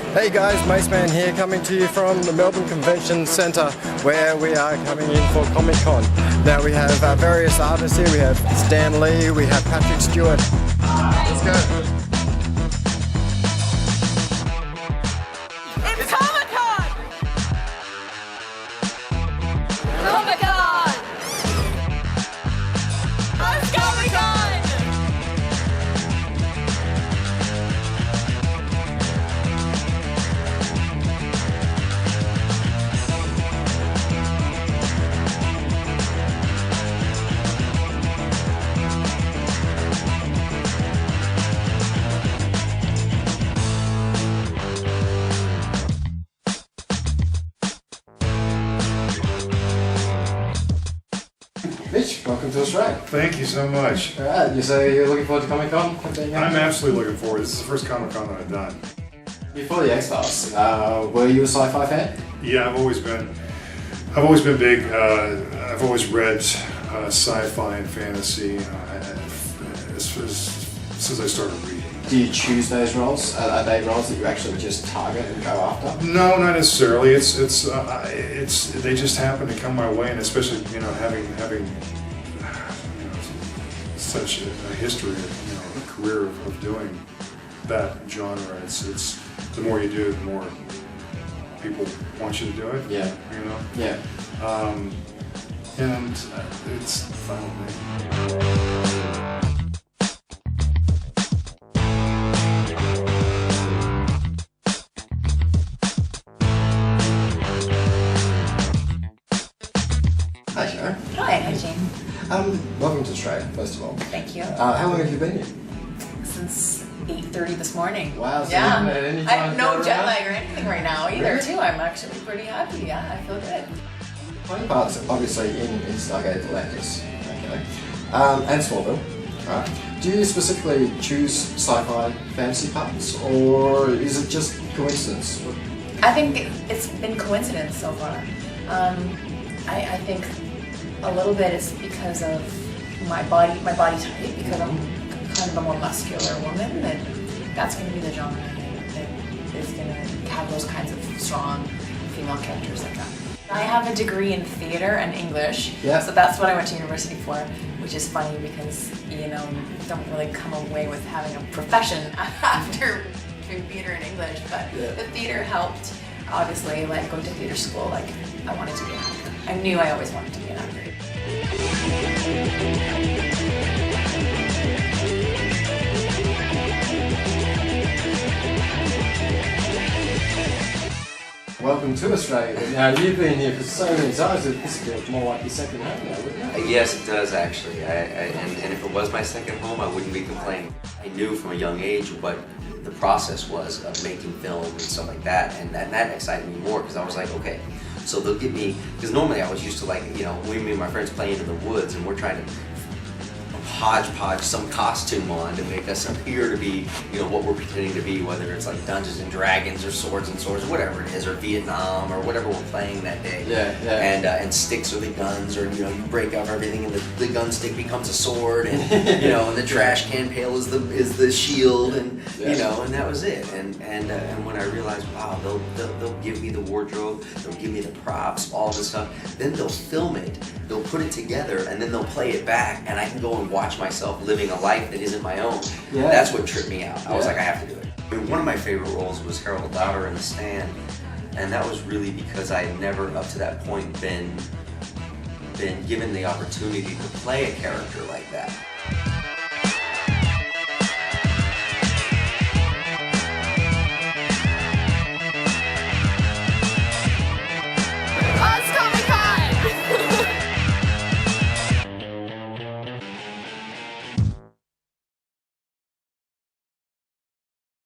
Hey guys, Maceman here, coming to you from the Melbourne Convention Centre, where we are coming in for ComicCon. Now we have various artists here. We have Stan Lee, we have Patrick Stewart. Let's go. It's ComicCon! ComicCon! It's ComicCon! Mitch, welcome to Australia. Thank you so much. Alright, you say you're looking forward to ComicCon? I'm absolutely looking forward. This is the first Comic-Con that I've done. Before the X-Files, were you a sci-fi fan? Yeah, I've always been big. I've always read sci-fi and fantasy since I started reading. Do you choose those roles? Are they roles that you actually just target and go after? No, not necessarily. It's they just happen to come my way, and especially having such a history, a career of doing that genre. It's the more you do, the more people want you to do it. Yeah. Yeah. And it's fun with me. Hi, Sharon. Hi, Jane. Welcome to Australia, first of all. Thank you. How long have you been here? Since 8:30 this morning. Wow, so yeah. you haven't had any I time have to no go jet around? lag or anything right now either, Really? too. I'm actually pretty happy. Yeah, I feel good. Playing parts, obviously, in Stargate Atlantis, okay, and Smallville, right? Do you specifically choose sci-fi fantasy parts, or is it just coincidence? I think it's been coincidence so far. I think a little bit is because of my body type, because I'm kind of a more muscular woman, and that's going to be the genre that is going to have those kinds of strong female characters like that. I have a degree in theater and English, Yeah. so that's what I went to university for, which is funny because, you don't really come away with having a profession after doing theater and English, but Yeah. the theater helped. Obviously, like going to theater school, like I wanted to be an actor. I knew I always wanted to be an actor. Welcome to Australia. Now, you've been here for so many times that this feels more like your second home now, wouldn't it? Yes, it does actually. And if it was my second home, I wouldn't be complaining. I knew from a young age what the process was of making film and stuff like that, and that excited me more because I was like, okay, so they'll get me, because normally I was used to me and my friends playing in the woods, and we're trying to hodgepodge some costume on to make us appear to be, what we're pretending to be, whether it's like Dungeons and Dragons or Swords and Swords, whatever it is, or Vietnam or whatever we're playing that day. Yeah. And sticks are the guns, or you break up everything, and the gun stick becomes a sword, and and the trash can pail is the shield, and and that was it. And when I realized, wow, they'll give me the wardrobe, they'll give me the props, all this stuff, then they'll film it, they'll put it together, and then they'll play it back, and I can go and watch myself living a life that isn't my own. Yeah. That's what tripped me out. I was like, I have to do it. I mean, one of my favorite roles was Harold Lauder in The Stand, and that was really because I had never up to that point been given the opportunity to play a character like that.